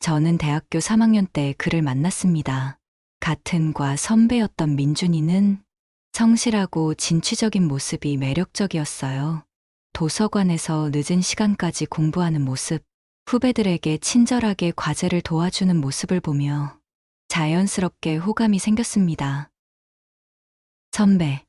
저는 대학교 3학년 때 그를 만났습니다. 같은 과 선배였던 민준이는 성실하고 진취적인 모습이 매력적이었어요. 도서관에서 늦은 시간까지 공부하는 모습, 후배들에게 친절하게 과제를 도와주는 모습을 보며 자연스럽게 호감이 생겼습니다. 선배,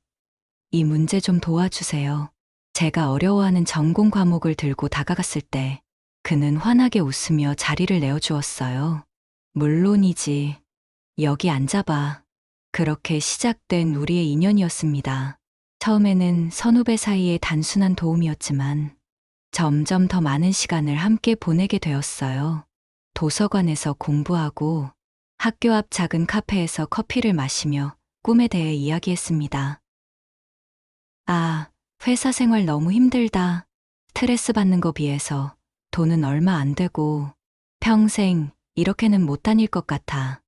이 문제 좀 도와주세요. 제가 어려워하는 전공 과목을 들고 다가갔을 때 그는 환하게 웃으며 자리를 내어주었어요. 물론이지. 여기 앉아봐. 그렇게 시작된 우리의 인연이었습니다. 처음에는 선후배 사이의 단순한 도움이었지만 점점 더 많은 시간을 함께 보내게 되었어요. 도서관에서 공부하고 학교 앞 작은 카페에서 커피를 마시며 꿈에 대해 이야기했습니다. 아, 회사 생활 너무 힘들다. 스트레스 받는 거 비해서 돈은 얼마 안 되고 평생 이렇게는 못 다닐 것 같아.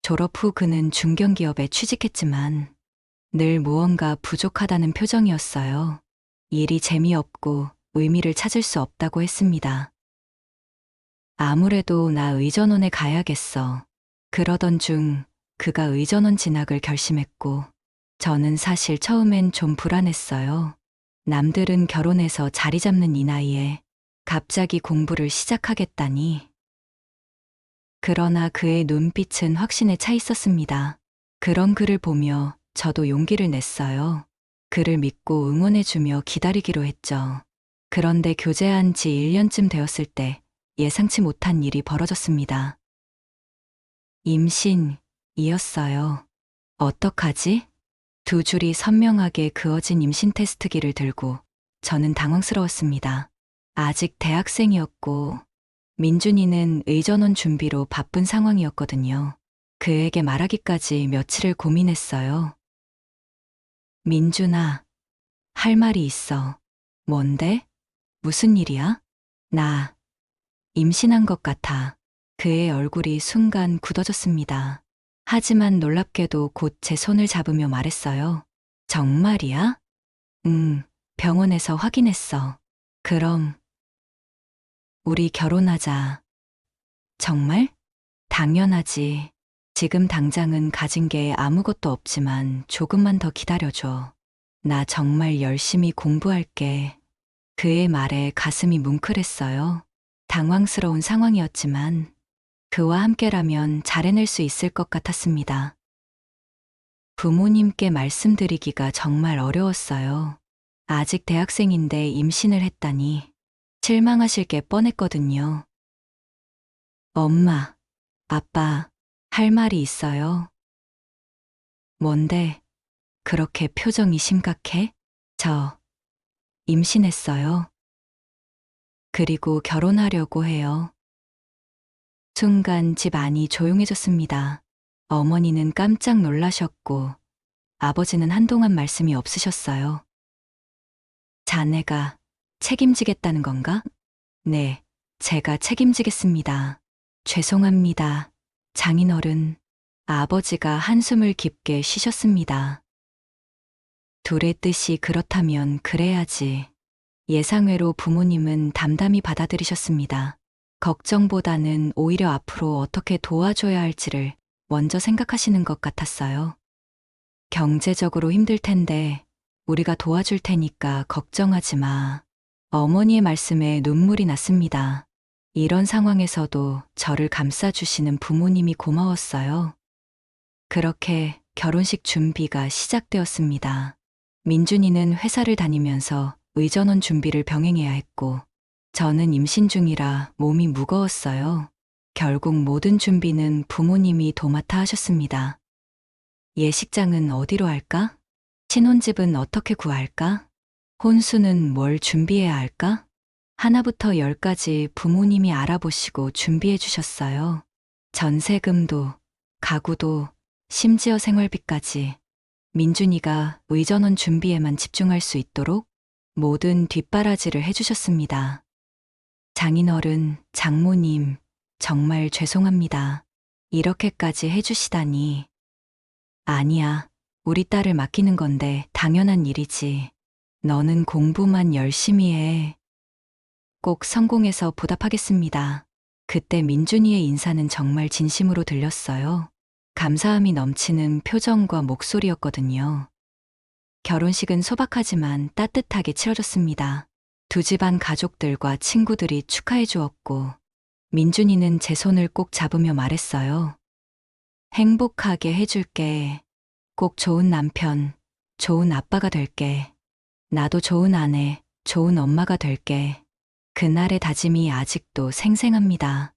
졸업 후 그는 중견기업에 취직했지만 늘 무언가 부족하다는 표정이었어요. 일이 재미없고 의미를 찾을 수 없다고 했습니다. 아무래도 나 의전원에 가야겠어. 그러던 중 그가 의전원 진학을 결심했고 저는 사실 처음엔 좀 불안했어요. 남들은 결혼해서 자리 잡는 이 나이에 갑자기 공부를 시작하겠다니. 그러나 그의 눈빛은 확신에 차 있었습니다. 그런 그를 보며 저도 용기를 냈어요. 그를 믿고 응원해주며 기다리기로 했죠. 그런데 교제한 지 1년쯤 되었을 때 예상치 못한 일이 벌어졌습니다. 임신이었어요. 어떡하지? 두 줄이 선명하게 그어진 임신 테스트기를 들고 저는 당황스러웠습니다. 아직 대학생이었고 민준이는 의전원 준비로 바쁜 상황이었거든요. 그에게 말하기까지 며칠을 고민했어요. 민준아, 할 말이 있어. 뭔데? 무슨 일이야? 나 임신한 것 같아. 그의 얼굴이 순간 굳어졌습니다. 하지만 놀랍게도 곧 제 손을 잡으며 말했어요. 정말이야? 응, 병원에서 확인했어. 그럼 우리 결혼하자. 정말? 당연하지. 지금 당장은 가진 게 아무것도 없지만 조금만 더 기다려줘. 나 정말 열심히 공부할게. 그의 말에 가슴이 뭉클했어요. 당황스러운 상황이었지만 그와 함께라면 잘 해낼 수 있을 것 같았습니다. 부모님께 말씀드리기가 정말 어려웠어요. 아직 대학생인데 임신을 했다니 실망하실 게 뻔했거든요. 엄마, 아빠, 할 말이 있어요. 뭔데? 그렇게 표정이 심각해? 저 임신했어요. 그리고 결혼하려고 해요. 순간 집 안이 조용해졌습니다. 어머니는 깜짝 놀라셨고 아버지는 한동안 말씀이 없으셨어요. 자네가 책임지겠다는 건가? 네, 제가 책임지겠습니다. 죄송합니다. 장인어른. 아버지가 한숨을 깊게 쉬셨습니다. 둘의 뜻이 그렇다면 그래야지. 예상외로 부모님은 담담히 받아들이셨습니다. 걱정보다는 오히려 앞으로 어떻게 도와줘야 할지를 먼저 생각하시는 것 같았어요. 경제적으로 힘들 텐데 우리가 도와줄 테니까 걱정하지 마. 어머니의 말씀에 눈물이 났습니다. 이런 상황에서도 저를 감싸주시는 부모님이 고마웠어요. 그렇게 결혼식 준비가 시작되었습니다. 민준이는 회사를 다니면서 의전원 준비를 병행해야 했고 저는 임신 중이라 몸이 무거웠어요. 결국 모든 준비는 부모님이 도맡아 하셨습니다. 예식장은 어디로 할까? 신혼집은 어떻게 구할까? 혼수는 뭘 준비해야 할까? 하나부터 열까지 부모님이 알아보시고 준비해 주셨어요. 전세금도, 가구도, 심지어 생활비까지. 민준이가 의전원 준비에만 집중할 수 있도록 모든 뒷바라지를 해주셨습니다. 장인어른, 장모님, 정말 죄송합니다. 이렇게까지 해주시다니. 아니야, 우리 딸을 맡기는 건데 당연한 일이지. 너는 공부만 열심히 해. 꼭 성공해서 보답하겠습니다. 그때 민준이의 인사는 정말 진심으로 들렸어요. 감사함이 넘치는 표정과 목소리였거든요. 결혼식은 소박하지만 따뜻하게 치러졌습니다. 두 집안 가족들과 친구들이 축하해 주었고, 민준이는 제 손을 꼭 잡으며 말했어요. 행복하게 해줄게. 꼭 좋은 남편, 좋은 아빠가 될게. 나도 좋은 아내, 좋은 엄마가 될게. 그날의 다짐이 아직도 생생합니다.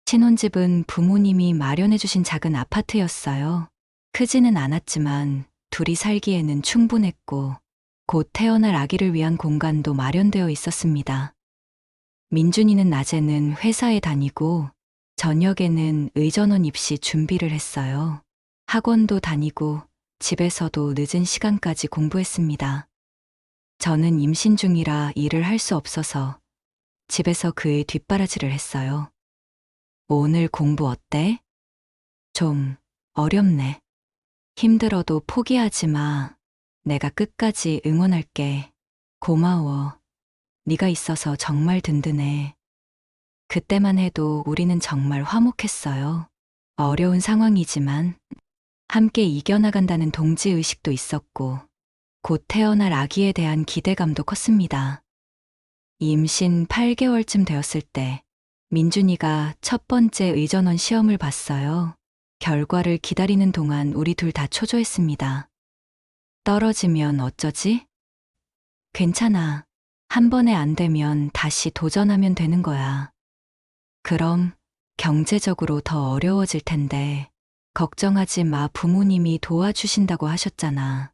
신혼집은 부모님이 마련해 주신 작은 아파트였어요. 크지는 않았지만 둘이 살기에는 충분했고, 곧 태어날 아기를 위한 공간도 마련되어 있었습니다. 민준이는 낮에는 회사에 다니고, 저녁에는 의전원 입시 준비를 했어요. 학원도 다니고, 집에서도 늦은 시간까지 공부했습니다. 저는 임신 중이라 일을 할 수 없어서 집에서 그의 뒷바라지를 했어요. 오늘 공부 어때? 좀 어렵네. 힘들어도 포기하지 마. 내가 끝까지 응원할게. 고마워. 네가 있어서 정말 든든해. 그때만 해도 우리는 정말 화목했어요. 어려운 상황이지만 함께 이겨나간다는 동지의식도 있었고, 곧 태어날 아기에 대한 기대감도 컸습니다. 임신 8개월쯤 되었을 때 민준이가 첫 번째 의전원 시험을 봤어요. 결과를 기다리는 동안 우리 둘 다 초조했습니다. 떨어지면 어쩌지? 괜찮아. 한 번에 안 되면 다시 도전하면 되는 거야. 그럼 경제적으로 더 어려워질 텐데 걱정하지 마. 부모님이 도와주신다고 하셨잖아.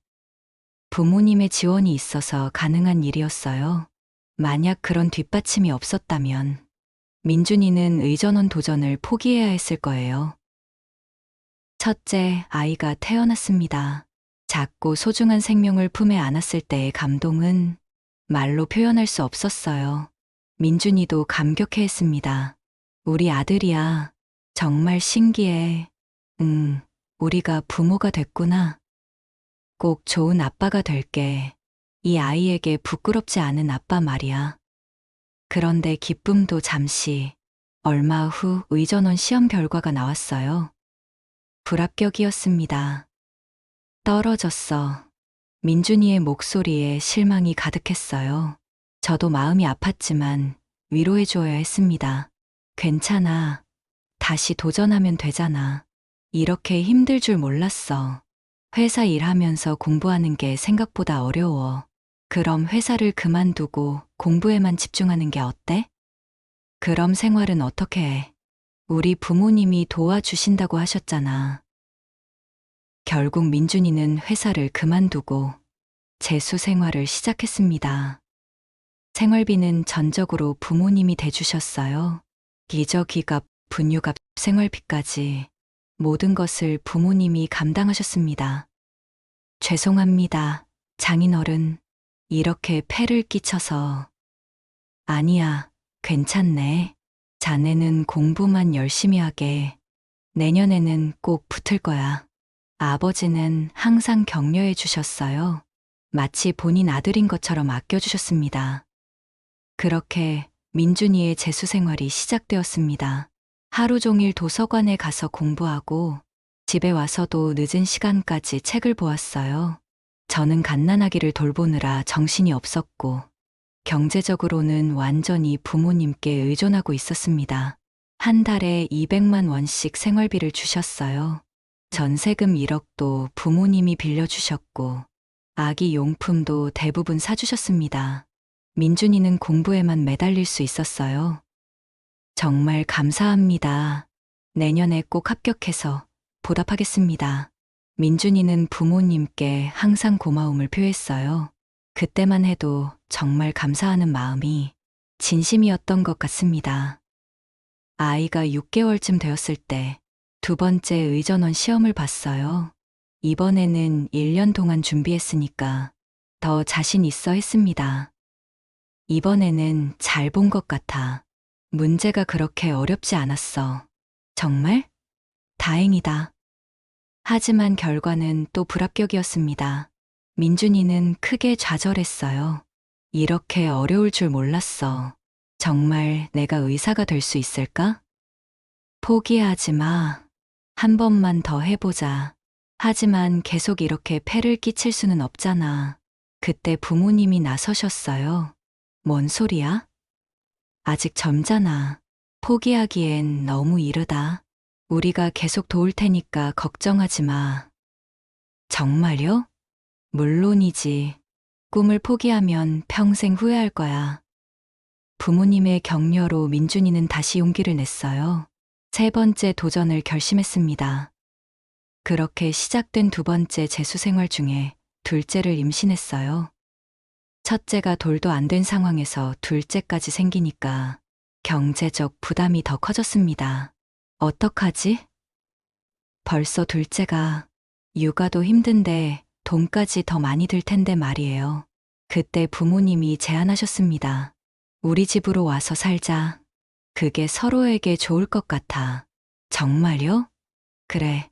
부모님의 지원이 있어서 가능한 일이었어요. 만약 그런 뒷받침이 없었다면 민준이는 의전원 도전을 포기해야 했을 거예요. 첫째 아이가 태어났습니다. 작고 소중한 생명을 품에 안았을 때의 감동은 말로 표현할 수 없었어요. 민준이도 감격해했습니다. 우리 아들이야. 정말 신기해. 우리가 부모가 됐구나. 꼭 좋은 아빠가 될게. 이 아이에게 부끄럽지 않은 아빠 말이야. 그런데 기쁨도 잠시. 얼마 후 의전원 시험 결과가 나왔어요. 불합격이었습니다. 떨어졌어. 민준이의 목소리에 실망이 가득했어요. 저도 마음이 아팠지만 위로해줘야 했습니다. 괜찮아. 다시 도전하면 되잖아. 이렇게 힘들 줄 몰랐어. 회사 일하면서 공부하는 게 생각보다 어려워. 그럼 회사를 그만두고 공부에만 집중하는 게 어때? 그럼 생활은 어떻게 해? 우리 부모님이 도와주신다고 하셨잖아. 결국 민준이는 회사를 그만두고 재수 생활을 시작했습니다. 생활비는 전적으로 부모님이 대주셨어요. 기저귀값, 분유값, 생활비까지 모든 것을 부모님이 감당하셨습니다. 죄송합니다, 장인어른. 이렇게 폐를 끼쳐서. 아니야, 괜찮네. 자네는 공부만 열심히 하게. 내년에는 꼭 붙을 거야. 아버지는 항상 격려해 주셨어요. 마치 본인 아들인 것처럼 아껴주셨습니다. 그렇게 민준이의 재수 생활이 시작되었습니다. 하루 종일 도서관에 가서 공부하고 집에 와서도 늦은 시간까지 책을 보았어요. 저는 갓난아기를 돌보느라 정신이 없었고 경제적으로는 완전히 부모님께 의존하고 있었습니다. 한 달에 200만 원씩 생활비를 주셨어요. 전세금 1억도 부모님이 빌려주셨고 아기 용품도 대부분 사주셨습니다. 민준이는 공부에만 매달릴 수 있었어요. 정말 감사합니다. 내년에 꼭 합격해서 보답하겠습니다. 민준이는 부모님께 항상 고마움을 표했어요. 그때만 해도 정말 감사하는 마음이 진심이었던 것 같습니다. 아이가 6개월쯤 되었을 때 두 번째 의전원 시험을 봤어요. 이번에는 1년 동안 준비했으니까 더 자신 있어 했습니다. 이번에는 잘 본 것 같아. 문제가 그렇게 어렵지 않았어. 정말? 다행이다. 하지만 결과는 또 불합격이었습니다. 민준이는 크게 좌절했어요. 이렇게 어려울 줄 몰랐어. 정말 내가 의사가 될 수 있을까? 포기하지 마. 한 번만 더 해보자. 하지만 계속 이렇게 폐를 끼칠 수는 없잖아. 그때 부모님이 나서셨어요. 뭔 소리야? 아직 젊잖아. 포기하기엔 너무 이르다. 우리가 계속 도울 테니까 걱정하지 마. 정말요? 물론이지. 꿈을 포기하면 평생 후회할 거야. 부모님의 격려로 민준이는 다시 용기를 냈어요. 세 번째 도전을 결심했습니다. 그렇게 시작된 두 번째 재수 생활 중에 둘째를 임신했어요. 첫째가 돌도 안 된 상황에서 둘째까지 생기니까 경제적 부담이 더 커졌습니다. 어떡하지? 벌써 둘째가 육아도 힘든데 돈까지 더 많이 들 텐데 말이에요. 그때 부모님이 제안하셨습니다. 우리 집으로 와서 살자. 그게 서로에게 좋을 것 같아. 정말요? 그래.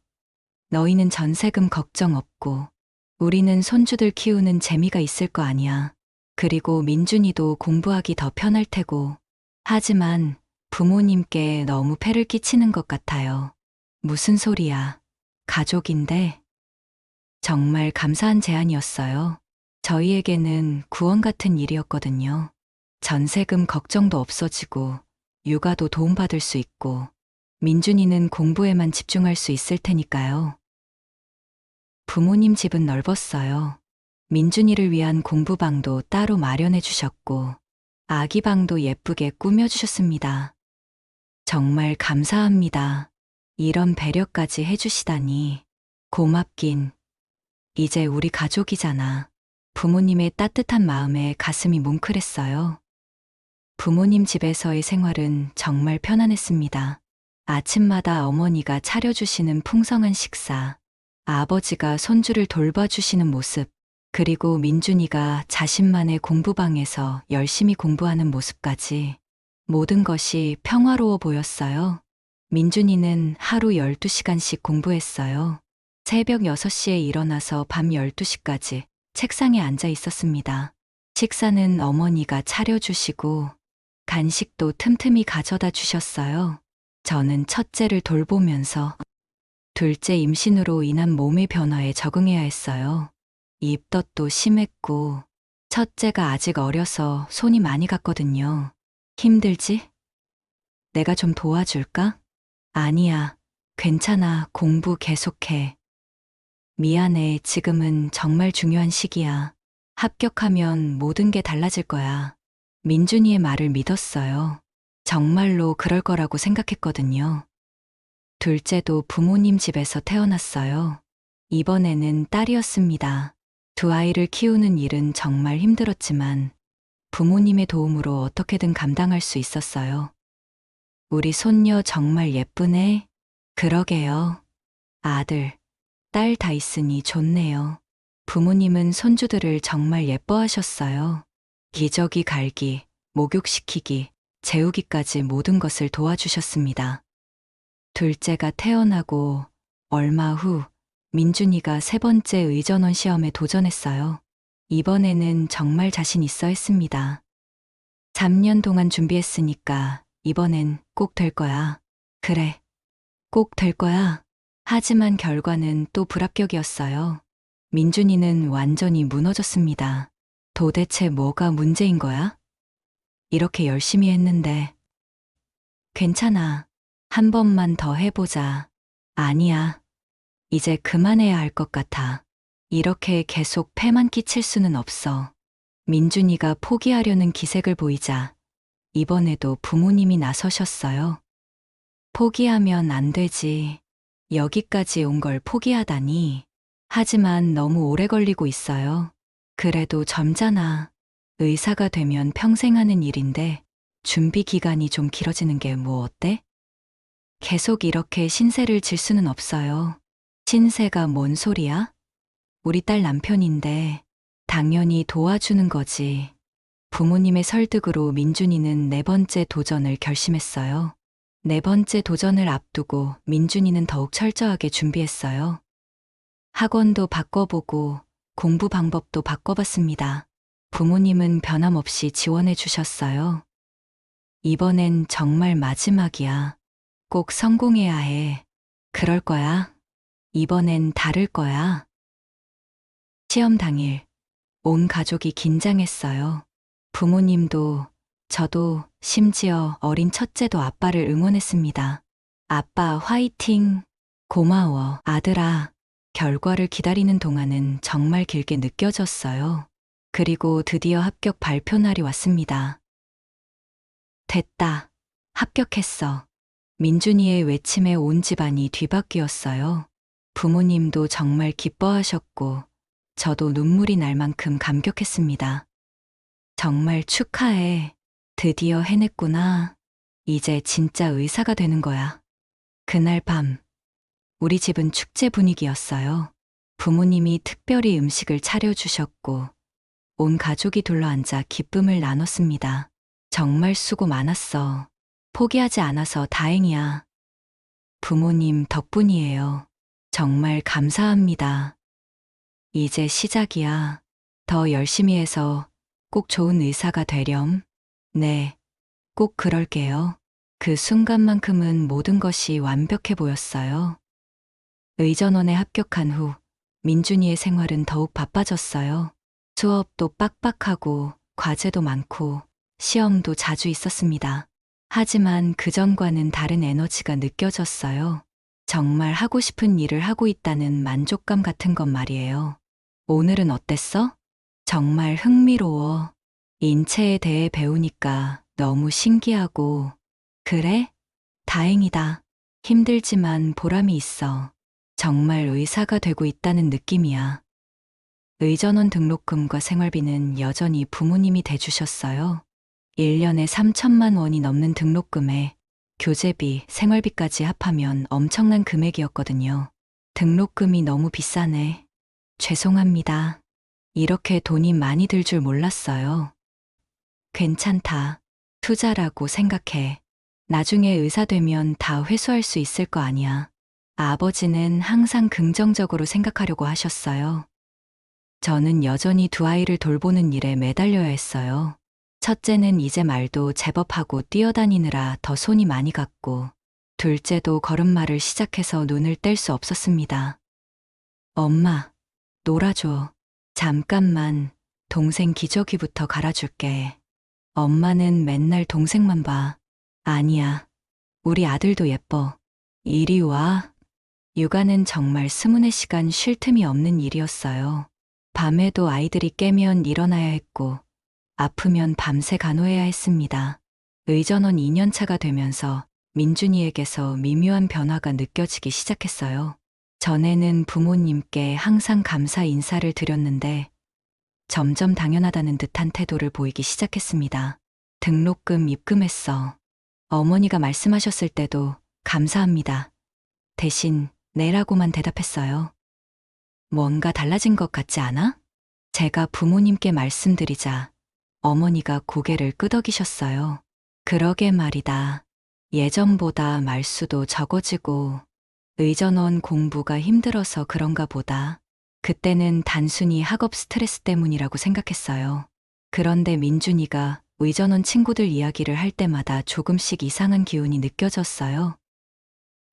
너희는 전세금 걱정 없고 우리는 손주들 키우는 재미가 있을 거 아니야. 그리고 민준이도 공부하기 더 편할 테고. 하지만 부모님께 너무 폐를 끼치는 것 같아요. 무슨 소리야. 가족인데. 정말 감사한 제안이었어요. 저희에게는 구원 같은 일이었거든요. 전세금 걱정도 없어지고 육아도 도움받을 수 있고 민준이는 공부에만 집중할 수 있을 테니까요. 부모님 집은 넓었어요. 민준이를 위한 공부방도 따로 마련해 주셨고 아기 방도 예쁘게 꾸며 주셨습니다. 정말 감사합니다. 이런 배려까지 해주시다니. 고맙긴. 이제 우리 가족이잖아. 부모님의 따뜻한 마음에 가슴이 뭉클했어요. 부모님 집에서의 생활은 정말 편안했습니다. 아침마다 어머니가 차려주시는 풍성한 식사, 아버지가 손주를 돌봐주시는 모습, 그리고 민준이가 자신만의 공부방에서 열심히 공부하는 모습까지 모든 것이 평화로워 보였어요. 민준이는 하루 12시간씩 공부했어요. 새벽 6시에 일어나서 밤 12시까지 책상에 앉아 있었습니다. 식사는 어머니가 차려주시고 간식도 틈틈이 가져다 주셨어요. 저는 첫째를 돌보면서 둘째 임신으로 인한 몸의 변화에 적응해야 했어요. 입덧도 심했고 첫째가 아직 어려서 손이 많이 갔거든요. 힘들지? 내가 좀 도와줄까? 아니야. 괜찮아. 공부 계속해. 미안해. 지금은 정말 중요한 시기야. 합격하면 모든 게 달라질 거야. 민준이의 말을 믿었어요. 정말로 그럴 거라고 생각했거든요. 둘째도 부모님 집에서 태어났어요. 이번에는 딸이었습니다. 두 아이를 키우는 일은 정말 힘들었지만 부모님의 도움으로 어떻게든 감당할 수 있었어요. 우리 손녀 정말 예쁘네. 그러게요. 아들, 딸 다 있으니 좋네요. 부모님은 손주들을 정말 예뻐하셨어요. 기저귀 갈기, 목욕시키기, 재우기까지 모든 것을 도와주셨습니다. 둘째가 태어나고 얼마 후 민준이가 세 번째 의전원 시험에 도전했어요. 이번에는 정말 자신 있어 했습니다. 3년 동안 준비했으니까 이번엔 꼭 될 거야. 그래, 꼭 될 거야. 하지만 결과는 또 불합격이었어요. 민준이는 완전히 무너졌습니다. 도대체 뭐가 문제인 거야? 이렇게 열심히 했는데. 괜찮아. 한 번만 더 해보자. 아니야. 이제 그만해야 할 것 같아. 이렇게 계속 폐만 끼칠 수는 없어. 민준이가 포기하려는 기색을 보이자 이번에도 부모님이 나서셨어요. 포기하면 안 되지. 여기까지 온 걸 포기하다니. 하지만 너무 오래 걸리고 있어요. 그래도 젊잖아. 의사가 되면 평생 하는 일인데 준비 기간이 좀 길어지는 게 뭐 어때? 계속 이렇게 신세를 질 수는 없어요. 신세가 뭔 소리야? 우리 딸 남편인데 당연히 도와주는 거지. 부모님의 설득으로 민준이는 네 번째 도전을 결심했어요. 네 번째 도전을 앞두고 민준이는 더욱 철저하게 준비했어요. 학원도 바꿔보고 공부 방법도 바꿔봤습니다. 부모님은 변함없이 지원해 주셨어요. 이번엔 정말 마지막이야. 꼭 성공해야 해. 그럴 거야. 이번엔 다를 거야. 시험 당일, 온 가족이 긴장했어요. 부모님도, 저도, 심지어 어린 첫째도 아빠를 응원했습니다. 아빠 화이팅! 고마워, 아들아. 결과를 기다리는 동안은 정말 길게 느껴졌어요. 그리고 드디어 합격 발표 날이 왔습니다. 됐다. 합격했어. 민준이의 외침에 온 집안이 뒤바뀌었어요. 부모님도 정말 기뻐하셨고, 저도 눈물이 날 만큼 감격했습니다. 정말 축하해. 드디어 해냈구나. 이제 진짜 의사가 되는 거야. 그날 밤, 우리 집은 축제 분위기였어요. 부모님이 특별히 음식을 차려주셨고, 온 가족이 둘러앉아 기쁨을 나눴습니다. 정말 수고 많았어. 포기하지 않아서 다행이야. 부모님 덕분이에요. 정말 감사합니다. 이제 시작이야. 더 열심히 해서 꼭 좋은 의사가 되렴. 네, 꼭 그럴게요. 그 순간만큼은 모든 것이 완벽해 보였어요. 의전원에 합격한 후 민준이의 생활은 더욱 바빠졌어요. 수업도 빡빡하고 과제도 많고 시험도 자주 있었습니다. 하지만 그전과는 다른 에너지가 느껴졌어요. 정말 하고 싶은 일을 하고 있다는 만족감 같은 것 말이에요. 오늘은 어땠어? 정말 흥미로워. 인체에 대해 배우니까 너무 신기하고. 그래? 다행이다. 힘들지만 보람이 있어. 정말 의사가 되고 있다는 느낌이야. 의전원 등록금과 생활비는 여전히 부모님이 대주셨어요. 1년에 3천만 원이 넘는 등록금에 교재비, 생활비까지 합하면 엄청난 금액이었거든요. 등록금이 너무 비싸네. 죄송합니다. 이렇게 돈이 많이 들 줄 몰랐어요. 괜찮다. 투자라고 생각해. 나중에 의사 되면 다 회수할 수 있을 거 아니야. 아버지는 항상 긍정적으로 생각하려고 하셨어요. 저는 여전히 두 아이를 돌보는 일에 매달려야 했어요. 첫째는 이제 말도 제법 하고 뛰어다니느라 더 손이 많이 갔고, 둘째도 걸음마를 시작해서 눈을 뗄 수 없었습니다. 엄마, 놀아줘. 잠깐만, 동생 기저귀부터 갈아줄게. 엄마는 맨날 동생만 봐. 아니야, 우리 아들도 예뻐. 이리 와. 육아는 정말 24시간 쉴 틈이 없는 일이었어요. 밤에도 아이들이 깨면 일어나야 했고, 아프면 밤새 간호해야 했습니다. 의전원 2년차가 되면서 민준이에게서 미묘한 변화가 느껴지기 시작했어요. 전에는 부모님께 항상 감사 인사를 드렸는데 점점 당연하다는 듯한 태도를 보이기 시작했습니다. 등록금 입금했어. 어머니가 말씀하셨을 때도 감사합니다. 대신 내라고만 대답했어요. 뭔가 달라진 것 같지 않아? 제가 부모님께 말씀드리자 어머니가 고개를 끄덕이셨어요. 그러게 말이다. 예전보다 말수도 적어지고 의전원 공부가 힘들어서 그런가 보다. 그때는 단순히 학업 스트레스 때문이라고 생각했어요. 그런데 민준이가 의전원 친구들 이야기를 할 때마다 조금씩 이상한 기운이 느껴졌어요.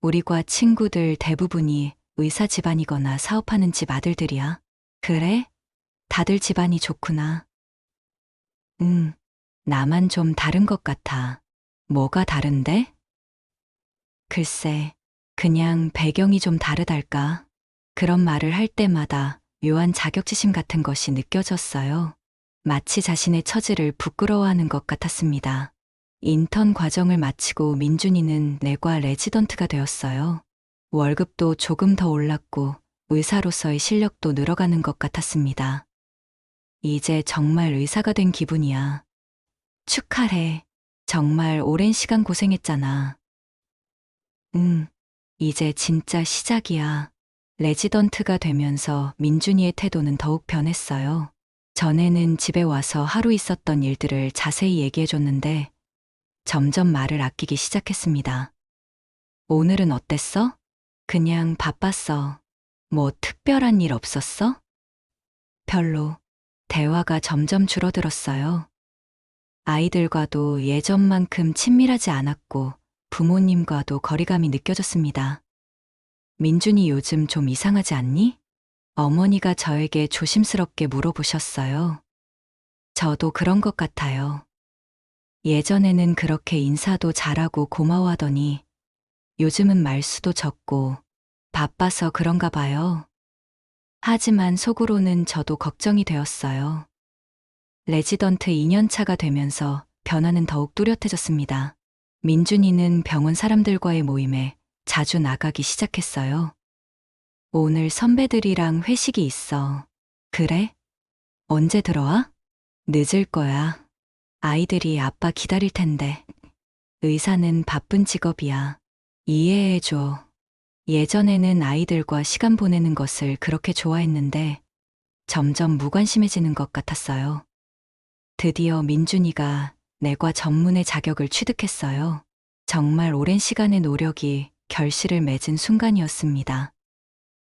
우리 과 친구들 대부분이 의사 집안이거나 사업하는 집 아들들이야. 그래? 다들 집안이 좋구나. 나만 좀 다른 것 같아. 뭐가 다른데? 글쎄, 그냥 배경이 좀 다르달까. 그런 말을 할 때마다 묘한 자격지심 같은 것이 느껴졌어요. 마치 자신의 처지를 부끄러워하는 것 같았습니다. 인턴 과정을 마치고 민준이는 내과 레지던트가 되었어요. 월급도 조금 더 올랐고 의사로서의 실력도 늘어가는 것 같았습니다. 이제 정말 의사가 된 기분이야. 축하해. 정말 오랜 시간 고생했잖아. 이제 진짜 시작이야. 레지던트가 되면서 민준이의 태도는 더욱 변했어요. 전에는 집에 와서 하루 있었던 일들을 자세히 얘기해줬는데 점점 말을 아끼기 시작했습니다. 오늘은 어땠어? 그냥 바빴어. 뭐 특별한 일 없었어? 별로. 대화가 점점 줄어들었어요. 아이들과도 예전만큼 친밀하지 않았고 부모님과도 거리감이 느껴졌습니다. 민준이 요즘 좀 이상하지 않니? 어머니가 저에게 조심스럽게 물어보셨어요. 저도 그런 것 같아요. 예전에는 그렇게 인사도 잘하고 고마워하더니 요즘은 말수도 적고 바빠서 그런가 봐요. 하지만 속으로는 저도 걱정이 되었어요. 레지던트 2년 차가 되면서 변화는 더욱 뚜렷해졌습니다. 민준이는 병원 사람들과의 모임에 자주 나가기 시작했어요. 오늘 선배들이랑 회식이 있어. 그래? 언제 들어와? 늦을 거야. 아이들이 아빠 기다릴 텐데. 의사는 바쁜 직업이야. 이해해줘. 예전에는 아이들과 시간 보내는 것을 그렇게 좋아했는데 점점 무관심해지는 것 같았어요. 드디어 민준이가 내과 전문의 자격을 취득했어요. 정말 오랜 시간의 노력이 결실을 맺은 순간이었습니다.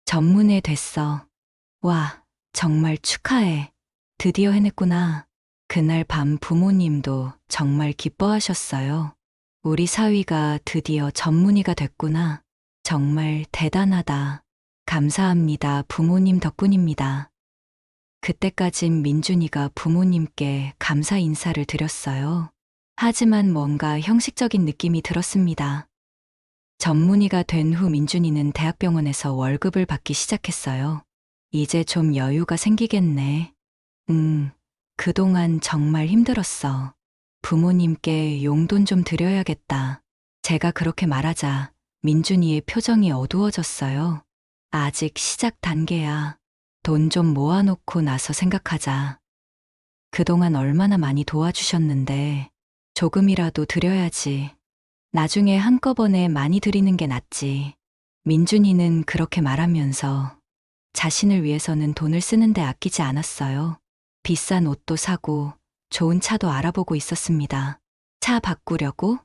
전문의 됐어. 와, 정말 축하해. 드디어 해냈구나. 그날 밤 부모님도 정말 기뻐하셨어요. 우리 사위가 드디어 전문의가 됐구나. 정말 대단하다. 감사합니다. 부모님 덕분입니다. 그때까진 민준이가 부모님께 감사 인사를 드렸어요. 하지만 뭔가 형식적인 느낌이 들었습니다. 전문의가 된 후 민준이는 대학병원에서 월급을 받기 시작했어요. 이제 좀 여유가 생기겠네. 그동안 정말 힘들었어. 부모님께 용돈 좀 드려야겠다. 제가 그렇게 말하자 민준이의 표정이 어두워졌어요. 아직 시작 단계야. 돈 좀 모아놓고 나서 생각하자. 그동안 얼마나 많이 도와주셨는데 조금이라도 드려야지. 나중에 한꺼번에 많이 드리는 게 낫지. 민준이는 그렇게 말하면서 자신을 위해서는 돈을 쓰는데 아끼지 않았어요. 비싼 옷도 사고 좋은 차도 알아보고 있었습니다. 차 바꾸려고?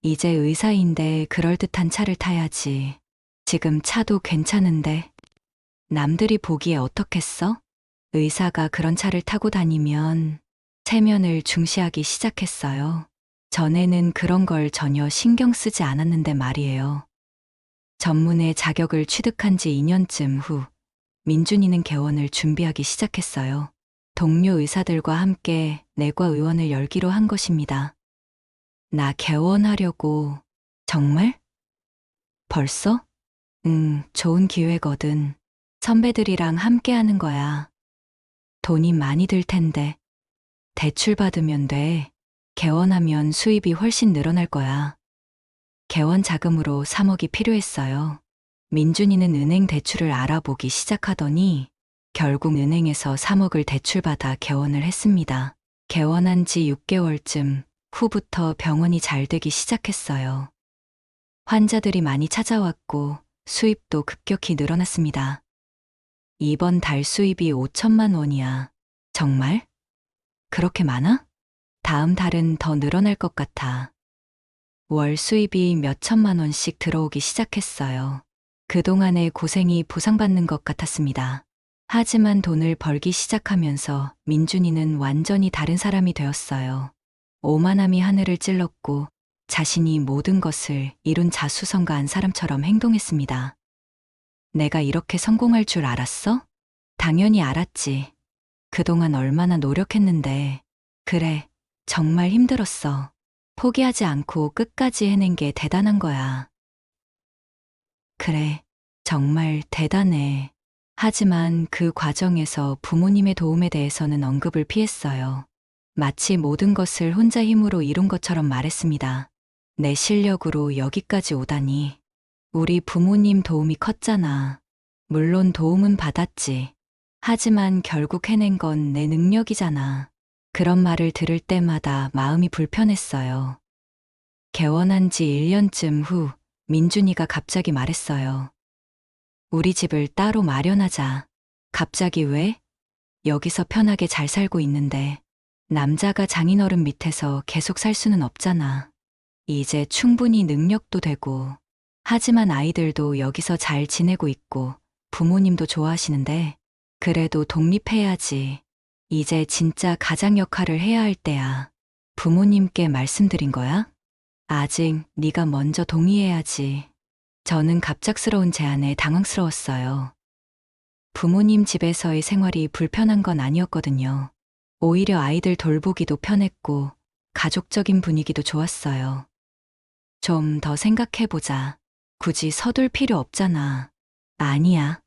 이제 의사인데 그럴듯한 차를 타야지. 지금 차도 괜찮은데. 남들이 보기에 어떻겠어? 의사가 그런 차를 타고 다니면 체면을 중시하기 시작했어요. 전에는 그런 걸 전혀 신경 쓰지 않았는데 말이에요. 전문의 자격을 취득한 지 2년쯤 후 민준이는 개원을 준비하기 시작했어요. 동료 의사들과 함께 내과 의원을 열기로 한 것입니다. 나 개원하려고. 정말? 벌써? 좋은 기회거든. 선배들이랑 함께 하는 거야. 돈이 많이 들 텐데. 대출 받으면 돼. 개원하면 수입이 훨씬 늘어날 거야. 개원 자금으로 3억이 필요했어요. 민준이는 은행 대출을 알아보기 시작하더니 결국 은행에서 3억을 대출받아 개원을 했습니다. 개원한 지 6개월쯤 후부터 병원이 잘 되기 시작했어요. 환자들이 많이 찾아왔고 수입도 급격히 늘어났습니다. 이번 달 수입이 5천만 원이야. 정말? 그렇게 많아? 다음 달은 더 늘어날 것 같아. 월 수입이 몇 천만 원씩 들어오기 시작했어요. 그동안의 고생이 보상받는 것 같았습니다. 하지만 돈을 벌기 시작하면서 민준이는 완전히 다른 사람이 되었어요. 오만함이 하늘을 찔렀고 자신이 모든 것을 이룬 자수성가한 사람처럼 행동했습니다. 내가 이렇게 성공할 줄 알았어? 당연히 알았지. 그동안 얼마나 노력했는데. 그래, 정말 힘들었어. 포기하지 않고 끝까지 해낸 게 대단한 거야. 그래, 정말 대단해. 하지만 그 과정에서 부모님의 도움에 대해서는 언급을 피했어요. 마치 모든 것을 혼자 힘으로 이룬 것처럼 말했습니다. 내 실력으로 여기까지 오다니. 우리 부모님 도움이 컸잖아. 물론 도움은 받았지. 하지만 결국 해낸 건 내 능력이잖아. 그런 말을 들을 때마다 마음이 불편했어요. 개원한 지 1년쯤 후 민준이가 갑자기 말했어요. 우리 집을 따로 마련하자. 갑자기 왜? 여기서 편하게 잘 살고 있는데 남자가 장인어른 밑에서 계속 살 수는 없잖아. 이제 충분히 능력도 되고 하지만 아이들도 여기서 잘 지내고 있고 부모님도 좋아하시는데 그래도 독립해야지. 이제 진짜 가장 역할을 해야 할 때야. 부모님께 말씀드린 거야? 아직 네가 먼저 동의해야지. 저는 갑작스러운 제안에 당황스러웠어요. 부모님 집에서의 생활이 불편한 건 아니었거든요. 오히려 아이들 돌보기도 편했고 가족적인 분위기도 좋았어요. 좀 더 생각해보자. 굳이 서둘 필요 없잖아. 아니야.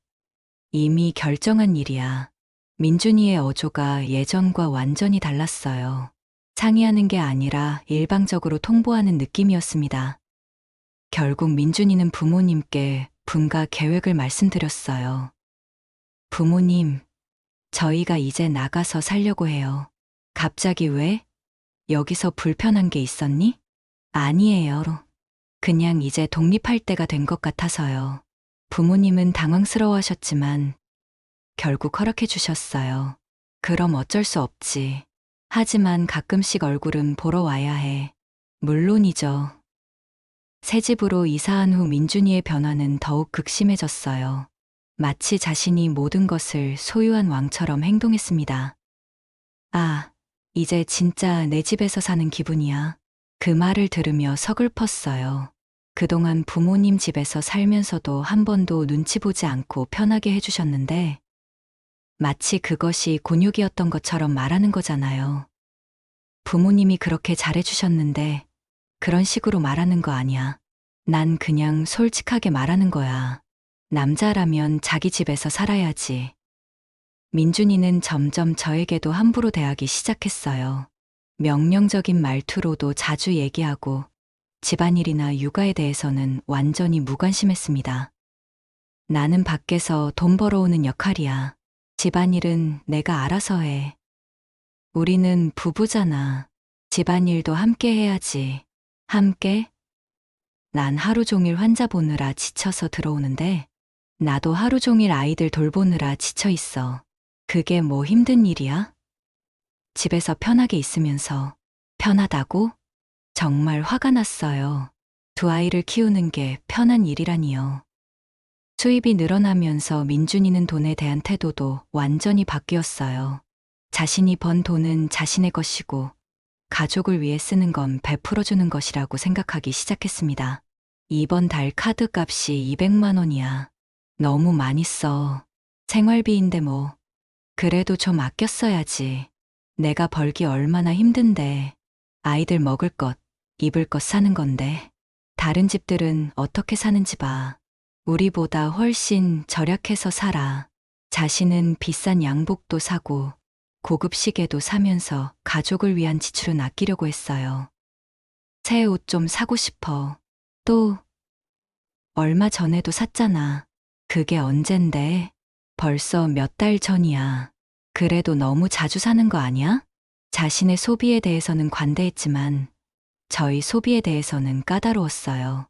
이미 결정한 일이야. 민준이의 어조가 예전과 완전히 달랐어요. 상의하는 게 아니라 일방적으로 통보하는 느낌이었습니다. 결국 민준이는 부모님께 분가 계획을 말씀드렸어요. 부모님, 저희가 이제 나가서 살려고 해요. 갑자기 왜? 여기서 불편한 게 있었니? 아니에요. 그냥 이제 독립할 때가 된 것 같아서요. 부모님은 당황스러워하셨지만 결국 허락해 주셨어요. 그럼 어쩔 수 없지. 하지만 가끔씩 얼굴은 보러 와야 해. 물론이죠. 새 집으로 이사한 후 민준이의 변화는 더욱 극심해졌어요. 마치 자신이 모든 것을 소유한 왕처럼 행동했습니다. 아, 이제 진짜 내 집에서 사는 기분이야. 그 말을 들으며 서글펐어요. 그동안 부모님 집에서 살면서도 한 번도 눈치 보지 않고 편하게 해주셨는데, 마치 그것이 곤욕이었던 것처럼 말하는 거잖아요. 부모님이 그렇게 잘해주셨는데, 그런 식으로 말하는 거 아니야. 난 그냥 솔직하게 말하는 거야. 남자라면 자기 집에서 살아야지. 민준이는 점점 저에게도 함부로 대하기 시작했어요. 명령적인 말투로도 자주 얘기하고 집안일이나 육아에 대해서는 완전히 무관심했습니다. 나는 밖에서 돈 벌어오는 역할이야. 집안일은 내가 알아서 해. 우리는 부부잖아. 집안일도 함께 해야지. 함께? 난 하루 종일 환자 보느라 지쳐서 들어오는데 나도 하루 종일 아이들 돌보느라 지쳐 있어. 그게 뭐 힘든 일이야? 집에서 편하게 있으면서 편하다고? 정말 화가 났어요. 두 아이를 키우는 게 편한 일이라니요. 수입이 늘어나면서 민준이는 돈에 대한 태도도 완전히 바뀌었어요. 자신이 번 돈은 자신의 것이고 가족을 위해 쓰는 건 베풀어주는 것이라고 생각하기 시작했습니다. 이번 달 카드 값이 200만 원이야. 너무 많이 써. 생활비인데 뭐. 그래도 좀 아껴 써야지. 내가 벌기 얼마나 힘든데. 아이들 먹을 것, 입을 것 사는 건데. 다른 집들은 어떻게 사는지 봐. 우리보다 훨씬 절약해서 살아. 자신은 비싼 양복도 사고 고급 시계도 사면서 가족을 위한 지출은 아끼려고 했어요. 새 옷 좀 사고 싶어. 또 얼마 전에도 샀잖아. 그게 언젠데? 벌써 몇 달 전이야. 그래도 너무 자주 사는 거 아니야? 자신의 소비에 대해서는 관대했지만 저희 소비에 대해서는 까다로웠어요.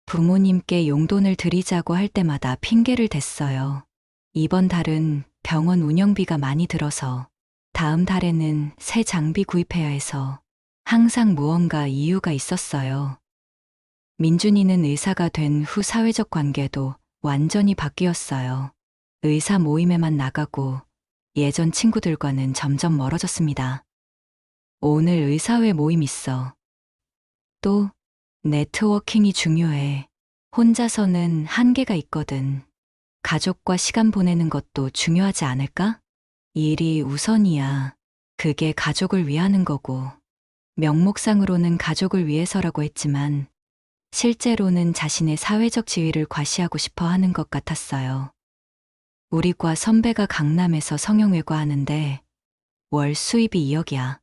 부모님께 용돈을 드리자고 할 때마다 핑계를 댔어요. 이번 달은 병원 운영비가 많이 들어서, 다음 달에는 새 장비 구입해야 해서 항상 무언가 이유가 있었어요. 민준이는 의사가 된 후 사회적 관계도 완전히 바뀌었어요. 의사 모임에만 나가고 예전 친구들과는 점점 멀어졌습니다. 오늘 의사회 모임 있어. 또 네트워킹이 중요해. 혼자서는 한계가 있거든. 가족과 시간 보내는 것도 중요하지 않을까? 일이 우선이야. 그게 가족을 위하는 거고. 명목상으로는 가족을 위해서라고 했지만 실제로는 자신의 사회적 지위를 과시하고 싶어 하는 것 같았어요. 우리 과 선배가 강남에서 성형외과 하는데 월 수입이 2억이야.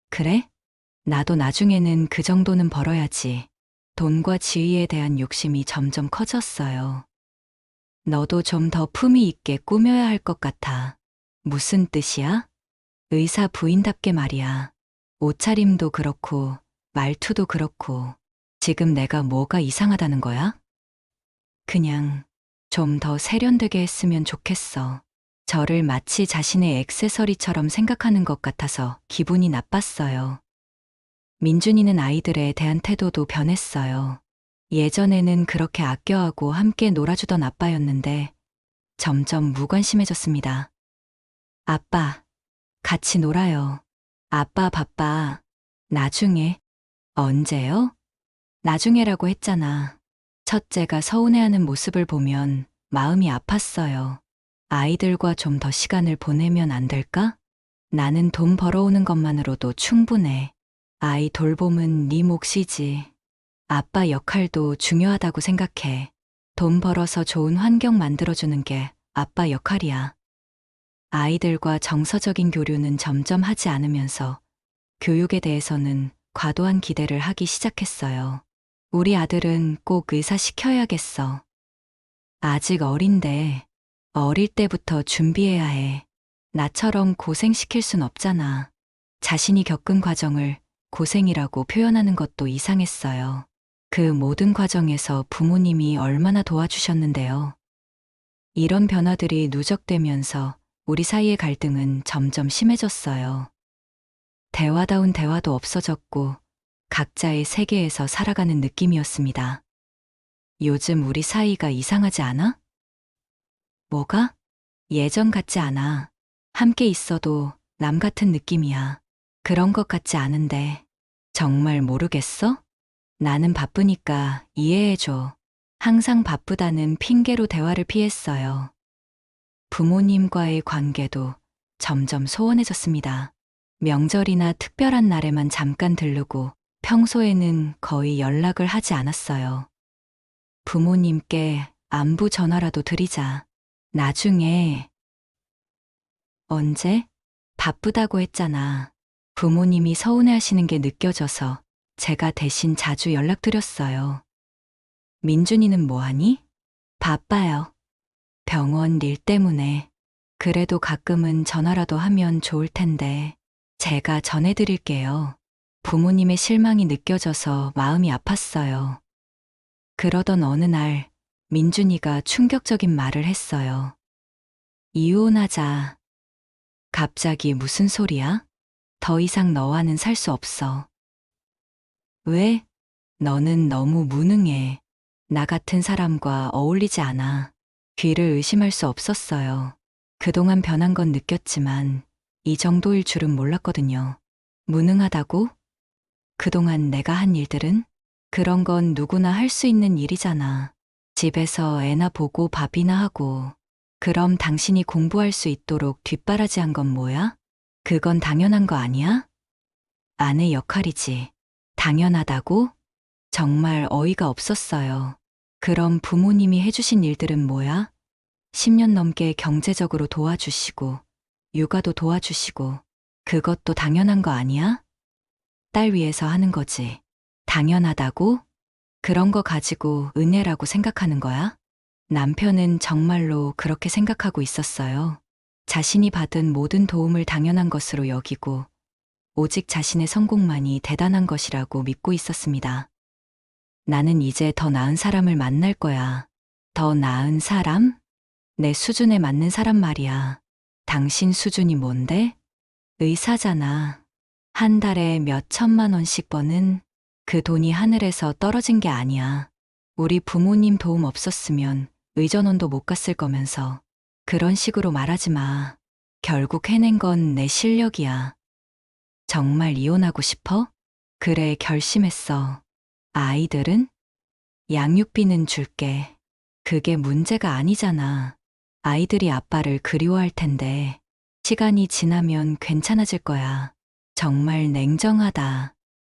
그래? 나도 나중에는 그 정도는 벌어야지. 돈과 지위에 대한 욕심이 점점 커졌어요. 너도 좀 더 품위 있게 꾸며야 할 것 같아. 무슨 뜻이야? 의사 부인답게 말이야. 옷차림도 그렇고 말투도 그렇고 지금 내가 뭐가 이상하다는 거야? 그냥 좀 더 세련되게 했으면 좋겠어. 저를 마치 자신의 액세서리처럼 생각하는 것 같아서 기분이 나빴어요. 민준이는 아이들에 대한 태도도 변했어요. 예전에는 그렇게 아껴하고 함께 놀아주던 아빠였는데 점점 무관심해졌습니다. 아빠, 같이 놀아요. 아빠 바빠. 나중에. 언제요? 나중에라고 했잖아. 첫째가 서운해하는 모습을 보면 마음이 아팠어요. 아이들과 좀 더 시간을 보내면 안 될까? 나는 돈 벌어오는 것만으로도 충분해. 아이 돌봄은 네 몫이지. 아빠 역할도 중요하다고 생각해. 돈 벌어서 좋은 환경 만들어주는 게 아빠 역할이야. 아이들과 정서적인 교류는 점점 하지 않으면서 교육에 대해서는 과도한 기대를 하기 시작했어요. 우리 아들은 꼭 의사 시켜야겠어. 아직 어린데 어릴 때부터 준비해야 해. 나처럼 고생시킬 순 없잖아. 자신이 겪은 과정을 고생이라고 표현하는 것도 이상했어요. 그 모든 과정에서 부모님이 얼마나 도와주셨는데요. 이런 변화들이 누적되면서 우리 사이의 갈등은 점점 심해졌어요. 대화다운 대화도 없어졌고 각자의 세계에서 살아가는 느낌이었습니다. 요즘 우리 사이가 이상하지 않아? 뭐가? 예전 같지 않아. 함께 있어도 남 같은 느낌이야. 그런 것 같지 않은데. 정말 모르겠어? 나는 바쁘니까 이해해줘. 항상 바쁘다는 핑계로 대화를 피했어요. 부모님과의 관계도 점점 소원해졌습니다. 명절이나 특별한 날에만 잠깐 들르고 평소에는 거의 연락을 하지 않았어요. 부모님께 안부 전화라도 드리자. 나중에. 언제? 바쁘다고 했잖아. 부모님이 서운해하시는 게 느껴져서 제가 대신 자주 연락드렸어요. 민준이는 뭐하니? 바빠요. 병원 일 때문에. 그래도 가끔은 전화라도 하면 좋을 텐데. 제가 전해드릴게요. 부모님의 실망이 느껴져서 마음이 아팠어요. 그러던 어느 날 민준이가 충격적인 말을 했어요. 이혼하자. 갑자기 무슨 소리야? 더 이상 너와는 살 수 없어. 왜? 너는 너무 무능해. 나 같은 사람과 어울리지 않아. 귀를 의심할 수 없었어요. 그동안 변한 건 느꼈지만 이 정도일 줄은 몰랐거든요. 무능하다고? 그동안 내가 한 일들은? 그런 건 누구나 할 수 있는 일이잖아. 집에서 애나 보고 밥이나 하고. 그럼 당신이 공부할 수 있도록 뒷바라지한 건 뭐야? 그건 당연한 거 아니야? 아내 역할이지. 당연하다고? 정말 어이가 없었어요. 그럼 부모님이 해주신 일들은 뭐야? 10년 넘게 경제적으로 도와주시고, 육아도 도와주시고, 그것도 당연한 거 아니야? 딸 위해서 하는 거지. 당연하다고? 그런 거 가지고 은혜라고 생각하는 거야? 남편은 정말로 그렇게 생각하고 있었어요. 자신이 받은 모든 도움을 당연한 것으로 여기고, 오직 자신의 성공만이 대단한 것이라고 믿고 있었습니다. 나는 이제 더 나은 사람을 만날 거야. 더 나은 사람? 내 수준에 맞는 사람 말이야. 당신 수준이 뭔데? 의사잖아. 한 달에 몇 천만 원씩 버는 그 돈이 하늘에서 떨어진 게 아니야. 우리 부모님 도움 없었으면 의전원도 못 갔을 거면서. 그런 식으로 말하지 마. 결국 해낸 건 내 실력이야. 정말 이혼하고 싶어? 그래, 결심했어. 아이들은? 양육비는 줄게. 그게 문제가 아니잖아. 아이들이 아빠를 그리워할 텐데. 시간이 지나면 괜찮아질 거야. 정말 냉정하다.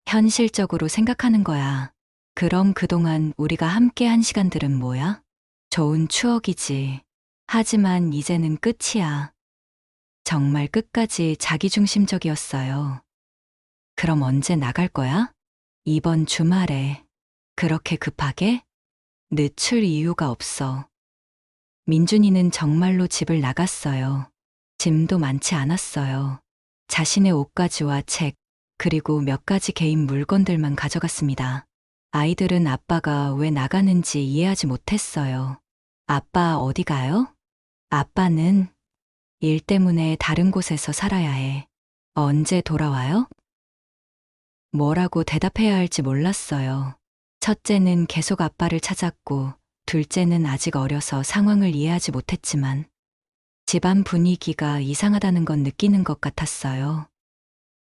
현실적으로 생각하는 거야. 그럼 그동안 우리가 함께 한 시간들은 뭐야? 좋은 추억이지. 하지만 이제는 끝이야. 정말 끝까지 자기중심적이었어요. 그럼 언제 나갈 거야? 이번 주말에. 그렇게 급하게? 늦출 이유가 없어. 민준이는 정말로 집을 나갔어요. 짐도 많지 않았어요. 자신의 옷가지와 책, 그리고 몇 가지 개인 물건들만 가져갔습니다. 아이들은 아빠가 왜 나가는지 이해하지 못했어요. 아빠 어디 가요? 아빠는 일 때문에 다른 곳에서 살아야 해. 언제 돌아와요? 뭐라고 대답해야 할지 몰랐어요. 첫째는 계속 아빠를 찾았고, 둘째는 아직 어려서 상황을 이해하지 못했지만, 집안 분위기가 이상하다는 건 느끼는 것 같았어요.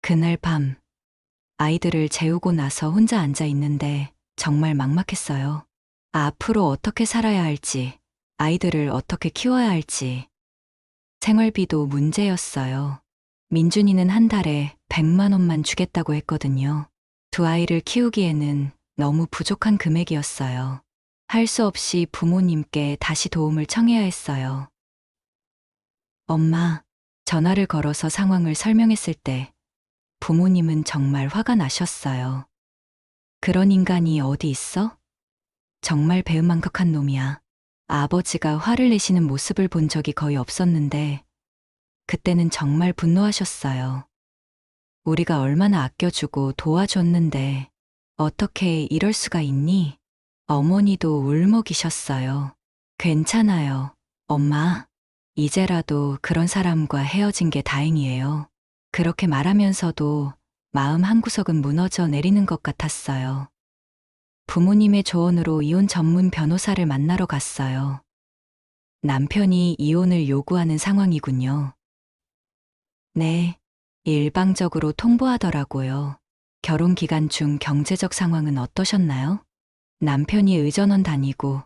그날 밤, 아이들을 재우고 나서 혼자 앉아 있는데 정말 막막했어요. 앞으로 어떻게 살아야 할지, 아이들을 어떻게 키워야 할지. 생활비도 문제였어요. 민준이는 한 달에 100만 원만 주겠다고 했거든요. 두 아이를 키우기에는 너무 부족한 금액이었어요. 할 수 없이 부모님께 다시 도움을 청해야 했어요. 엄마, 전화를 걸어서 상황을 설명했을 때 부모님은 정말 화가 나셨어요. 그런 인간이 어디 있어? 정말 배은망덕한 놈이야. 아버지가 화를 내시는 모습을 본 적이 거의 없었는데 그때는 정말 분노하셨어요. 우리가 얼마나 아껴주고 도와줬는데 어떻게 이럴 수가 있니? 어머니도 울먹이셨어요. 괜찮아요, 엄마. 이제라도 그런 사람과 헤어진 게 다행이에요. 그렇게 말하면서도 마음 한구석은 무너져 내리는 것 같았어요. 부모님의 조언으로 이혼 전문 변호사를 만나러 갔어요. 남편이 이혼을 요구하는 상황이군요. 네, 일방적으로 통보하더라고요. 결혼 기간 중 경제적 상황은 어떠셨나요? 남편이 의전원 다니고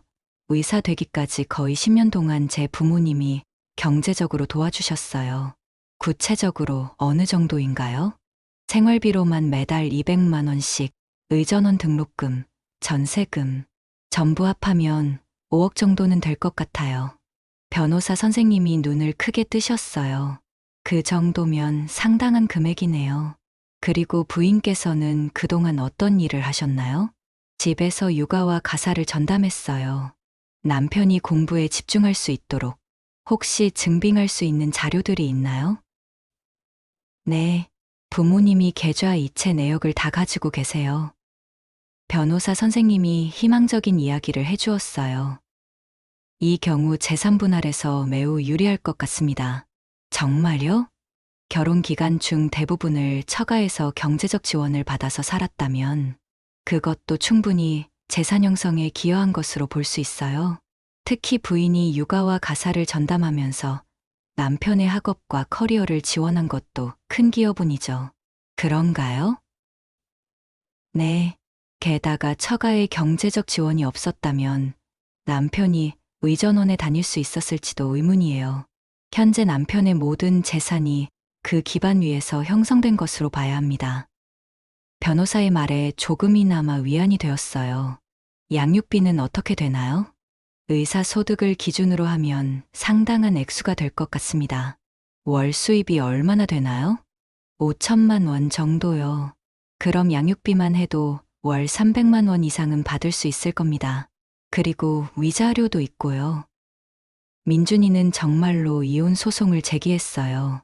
의사 되기까지 거의 10년 동안 제 부모님이 경제적으로 도와주셨어요. 구체적으로 어느 정도인가요? 생활비로만 매달 200만 원씩, 의전원 등록금, 전세금, 전부 합하면 5억 정도는 될 것 같아요. 변호사 선생님이 눈을 크게 뜨셨어요. 그 정도면 상당한 금액이네요. 그리고 부인께서는 그동안 어떤 일을 하셨나요? 집에서 육아와 가사를 전담했어요. 남편이 공부에 집중할 수 있도록. 혹시 증빙할 수 있는 자료들이 있나요? 네, 부모님이 계좌 이체 내역을 다 가지고 계세요. 변호사 선생님이 희망적인 이야기를 해주었어요. 이 경우 재산 분할에서 매우 유리할 것 같습니다. 정말요? 결혼 기간 중 대부분을 처가에서 경제적 지원을 받아서 살았다면 그것도 충분히 재산 형성에 기여한 것으로 볼 수 있어요. 특히 부인이 육아와 가사를 전담하면서 남편의 학업과 커리어를 지원한 것도 큰 기여분이죠. 그런가요? 네. 게다가 처가의 경제적 지원이 없었다면 남편이 의전원에 다닐 수 있었을지도 의문이에요. 현재 남편의 모든 재산이 그 기반 위에서 형성된 것으로 봐야 합니다. 변호사의 말에 조금이나마 위안이 되었어요. 양육비는 어떻게 되나요? 의사 소득을 기준으로 하면 상당한 액수가 될 것 같습니다. 월 수입이 얼마나 되나요? 5천만 원 정도요. 그럼 양육비만 해도 월 300만 원 이상은 받을 수 있을 겁니다. 그리고 위자료도 있고요. 민준이는 정말로 이혼 소송을 제기했어요.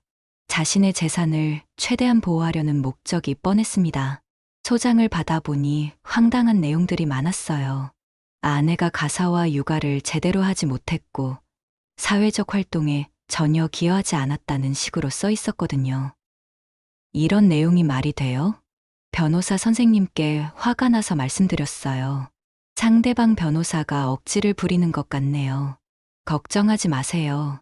자신의 재산을 최대한 보호하려는 목적이 뻔했습니다. 소장을 받아보니 황당한 내용들이 많았어요. 아내가 가사와 육아를 제대로 하지 못했고 사회적 활동에 전혀 기여하지 않았다는 식으로 써 있었거든요. 이런 내용이 말이 돼요? 변호사 선생님께 화가 나서 말씀드렸어요. 상대방 변호사가 억지를 부리는 것 같네요. 걱정하지 마세요.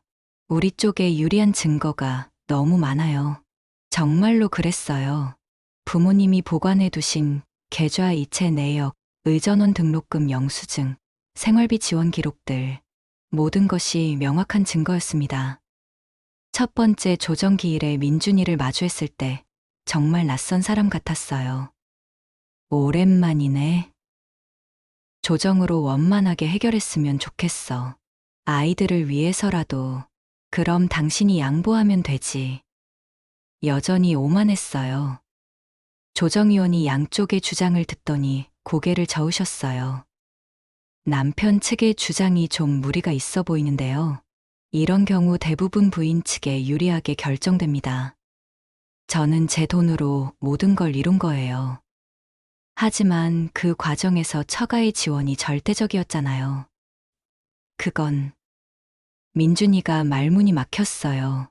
우리 쪽에 유리한 증거가 너무 많아요. 정말로 그랬어요. 부모님이 보관해 두신 계좌 이체 내역, 의전원 등록금 영수증, 생활비 지원 기록들, 모든 것이 명확한 증거였습니다. 첫 번째 조정 기일에 민준이를 마주했을 때 정말 낯선 사람 같았어요. 오랜만이네. 조정으로 원만하게 해결했으면 좋겠어. 아이들을 위해서라도. 그럼 당신이 양보하면 되지. 여전히 오만했어요. 조정위원이 양쪽의 주장을 듣더니 고개를 저으셨어요. 남편 측의 주장이 좀 무리가 있어 보이는데요. 이런 경우 대부분 부인 측에 유리하게 결정됩니다. 저는 제 돈으로 모든 걸 이룬 거예요. 하지만 그 과정에서 처가의 지원이 절대적이었잖아요. 그건 민준이가 말문이 막혔어요.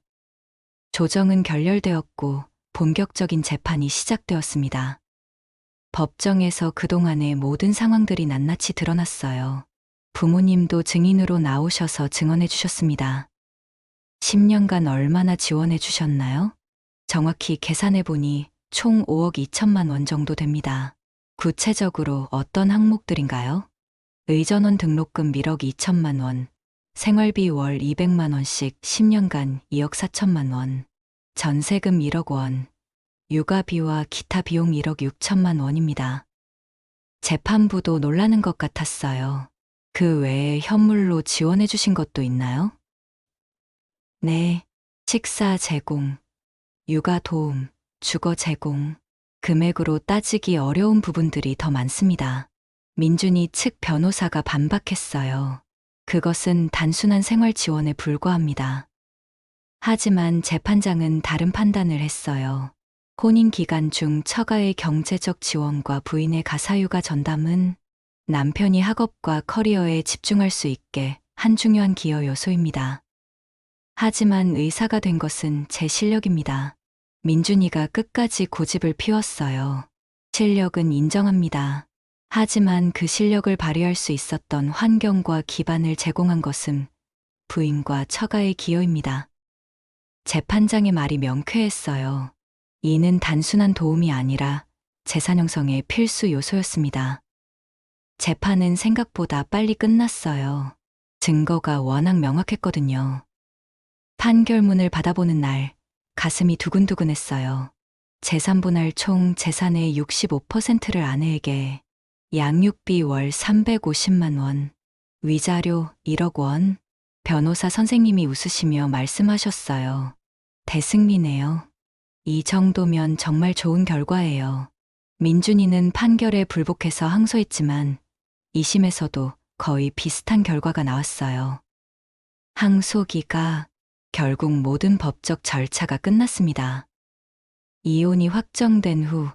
조정은 결렬되었고 본격적인 재판이 시작되었습니다. 법정에서 그동안의 모든 상황들이 낱낱이 드러났어요. 부모님도 증인으로 나오셔서 증언해 주셨습니다. 10년간 얼마나 지원해 주셨나요? 정확히 계산해 보니 총 5억 2천만 원 정도 됩니다. 구체적으로 어떤 항목들인가요? 의전원 등록금 1억 2천만 원, 생활비 월 200만 원씩 10년간 2억 4천만 원, 전세금 1억 원, 육아비와 기타 비용 1억 6천만 원입니다. 재판부도 놀라는 것 같았어요. 그 외에 현물로 지원해 주신 것도 있나요? 네, 식사 제공, 육아 도움, 주거 제공, 금액으로 따지기 어려운 부분들이 더 많습니다. 민준이 측 변호사가 반박했어요. 그것은 단순한 생활 지원에 불과합니다. 하지만 재판장은 다른 판단을 했어요. 혼인 기간 중 처가의 경제적 지원과 부인의 가사육아 전담은 남편이 학업과 커리어에 집중할 수 있게 한 중요한 기여 요소입니다. 하지만 의사가 된 것은 제 실력입니다. 민준이가 끝까지 고집을 피웠어요. 실력은 인정합니다. 하지만 그 실력을 발휘할 수 있었던 환경과 기반을 제공한 것은 부인과 처가의 기여입니다. 재판장의 말이 명쾌했어요. 이는 단순한 도움이 아니라 재산 형성의 필수 요소였습니다. 재판은 생각보다 빨리 끝났어요. 증거가 워낙 명확했거든요. 판결문을 받아보는 날 가슴이 두근두근했어요. 재산분할 총 재산의 65%를 아내에게, 양육비 월 350만 원, 위자료 1억 원, 변호사 선생님이 웃으시며 말씀하셨어요. 대승리네요. 이 정도면 정말 좋은 결과예요. 민준이는 판결에 불복해서 항소했지만 2심에서도 거의 비슷한 결과가 나왔어요. 항소기가 결국 모든 법적 절차가 끝났습니다. 이혼이 확정된 후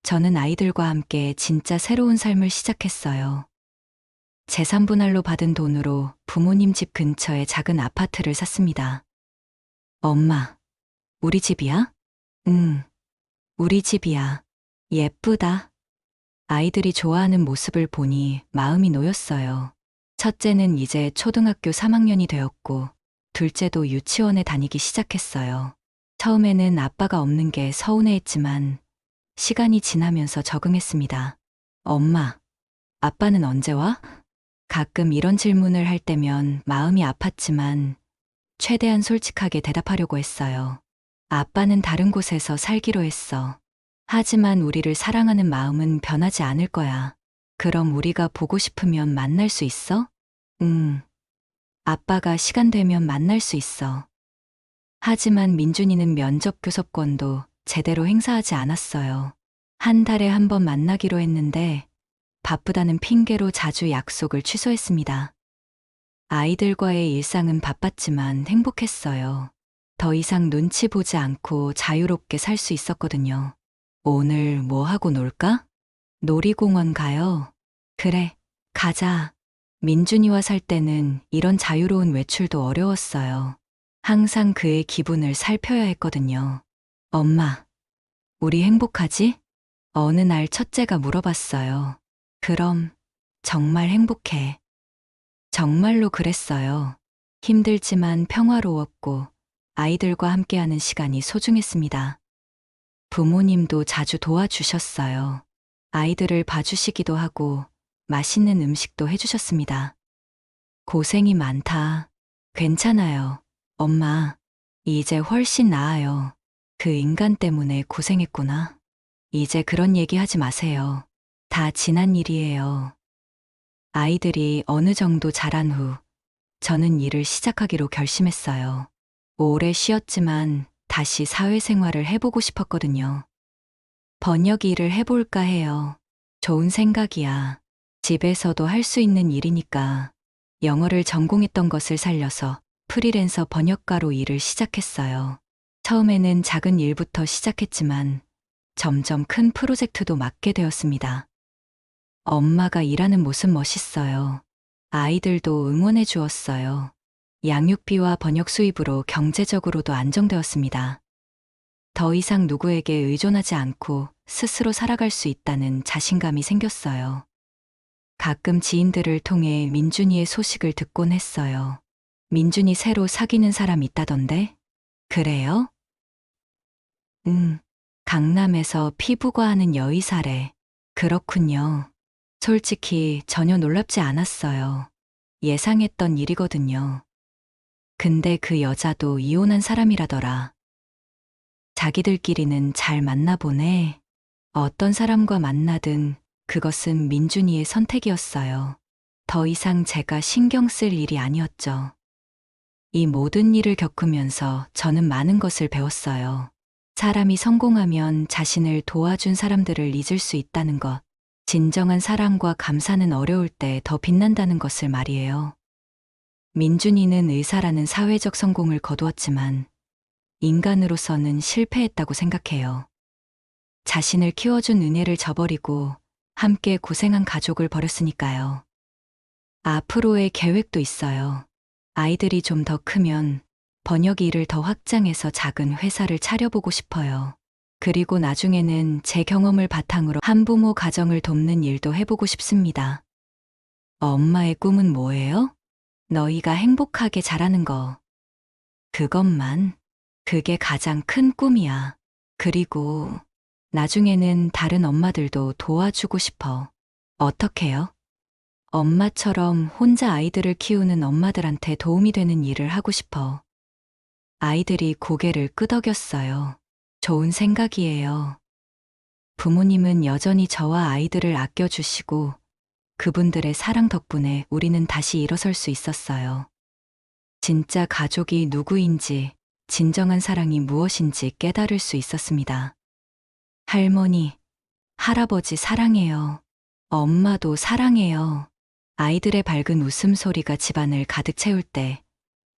저는 아이들과 함께 진짜 새로운 삶을 시작했어요. 재산분할로 받은 돈으로 부모님 집 근처에 작은 아파트를 샀습니다. 엄마, 우리 집이야? 응, 우리 집이야. 예쁘다. 아이들이 좋아하는 모습을 보니 마음이 놓였어요. 첫째는 이제 초등학교 3학년이 되었고, 둘째도 유치원에 다니기 시작했어요. 처음에는 아빠가 없는 게 서운해했지만, 시간이 지나면서 적응했습니다. 엄마, 아빠는 언제 와? 가끔 이런 질문을 할 때면 마음이 아팠지만, 최대한 솔직하게 대답하려고 했어요. 아빠는 다른 곳에서 살기로 했어. 하지만 우리를 사랑하는 마음은 변하지 않을 거야. 그럼 우리가 보고 싶으면 만날 수 있어? 응. 아빠가 시간 되면 만날 수 있어. 하지만 민준이는 면접 교섭권도 제대로 행사하지 않았어요. 한 달에 한 번 만나기로 했는데 바쁘다는 핑계로 자주 약속을 취소했습니다. 아이들과의 일상은 바빴지만 행복했어요. 더 이상 눈치 보지 않고 자유롭게 살 수 있었거든요. 오늘 뭐 하고 놀까? 놀이공원 가요. 그래, 가자. 민준이와 살 때는 이런 자유로운 외출도 어려웠어요. 항상 그의 기분을 살펴야 했거든요. 엄마, 우리 행복하지? 어느 날 첫째가 물어봤어요. 그럼, 정말 행복해. 정말로 그랬어요. 힘들지만 평화로웠고 아이들과 함께하는 시간이 소중했습니다. 부모님도 자주 도와주셨어요. 아이들을 봐주시기도 하고 맛있는 음식도 해주셨습니다. 고생이 많다. 괜찮아요. 엄마, 이제 훨씬 나아요. 그 인간 때문에 고생했구나. 이제 그런 얘기 하지 마세요. 다 지난 일이에요. 아이들이 어느 정도 자란 후 저는 일을 시작하기로 결심했어요. 오래 쉬었지만 다시 사회생활을 해보고 싶었거든요. 번역 일을 해볼까 해요. 좋은 생각이야. 집에서도 할 수 있는 일이니까. 영어를 전공했던 것을 살려서 프리랜서 번역가로 일을 시작했어요. 처음에는 작은 일부터 시작했지만 점점 큰 프로젝트도 맡게 되었습니다. 엄마가 일하는 모습 멋있어요. 아이들도 응원해 주었어요. 양육비와 번역 수입으로 경제적으로도 안정되었습니다. 더 이상 누구에게 의존하지 않고 스스로 살아갈 수 있다는 자신감이 생겼어요. 가끔 지인들을 통해 민준이의 소식을 듣곤 했어요. 민준이 새로 사귀는 사람 있다던데? 그래요? 응. 강남에서 피부과하는 여의사래. 그렇군요. 솔직히 전혀 놀랍지 않았어요. 예상했던 일이거든요. 근데 그 여자도 이혼한 사람이라더라. 자기들끼리는 잘 맞나 보네. 어떤 사람과 만나든 그것은 민준이의 선택이었어요. 더 이상 제가 신경 쓸 일이 아니었죠. 이 모든 일을 겪으면서 저는 많은 것을 배웠어요. 사람이 성공하면 자신을 도와준 사람들을 잊을 수 있다는 것. 진정한 사랑과 감사는 어려울 때 더 빛난다는 것을 말이에요. 민준이는 의사라는 사회적 성공을 거두었지만 인간으로서는 실패했다고 생각해요. 자신을 키워준 은혜를 저버리고 함께 고생한 가족을 버렸으니까요. 앞으로의 계획도 있어요. 아이들이 좀 더 크면 번역 일을 더 확장해서 작은 회사를 차려보고 싶어요. 그리고 나중에는 제 경험을 바탕으로 한부모 가정을 돕는 일도 해보고 싶습니다. 엄마의 꿈은 뭐예요? 너희가 행복하게 자라는 거. 그것만. 그게 가장 큰 꿈이야. 그리고 나중에는 다른 엄마들도 도와주고 싶어. 어떻게요? 엄마처럼 혼자 아이들을 키우는 엄마들한테 도움이 되는 일을 하고 싶어. 아이들이 고개를 끄덕였어요. 좋은 생각이에요. 부모님은 여전히 저와 아이들을 아껴주시고 그분들의 사랑 덕분에 우리는 다시 일어설 수 있었어요. 진짜 가족이 누구인지, 진정한 사랑이 무엇인지 깨달을 수 있었습니다. 할머니, 할아버지 사랑해요. 엄마도 사랑해요. 아이들의 밝은 웃음소리가 집안을 가득 채울 때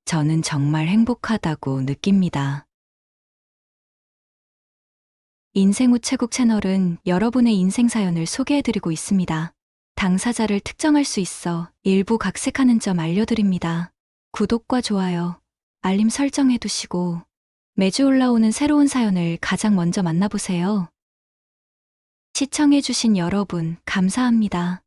저는 정말 행복하다고 느낍니다. 인생 우체국 채널은 여러분의 인생 사연을 소개해드리고 있습니다. 당사자를 특정할 수 있어 일부 각색하는 점 알려드립니다. 구독과 좋아요, 알림 설정해두시고 매주 올라오는 새로운 사연을 가장 먼저 만나보세요. 시청해주신 여러분, 감사합니다.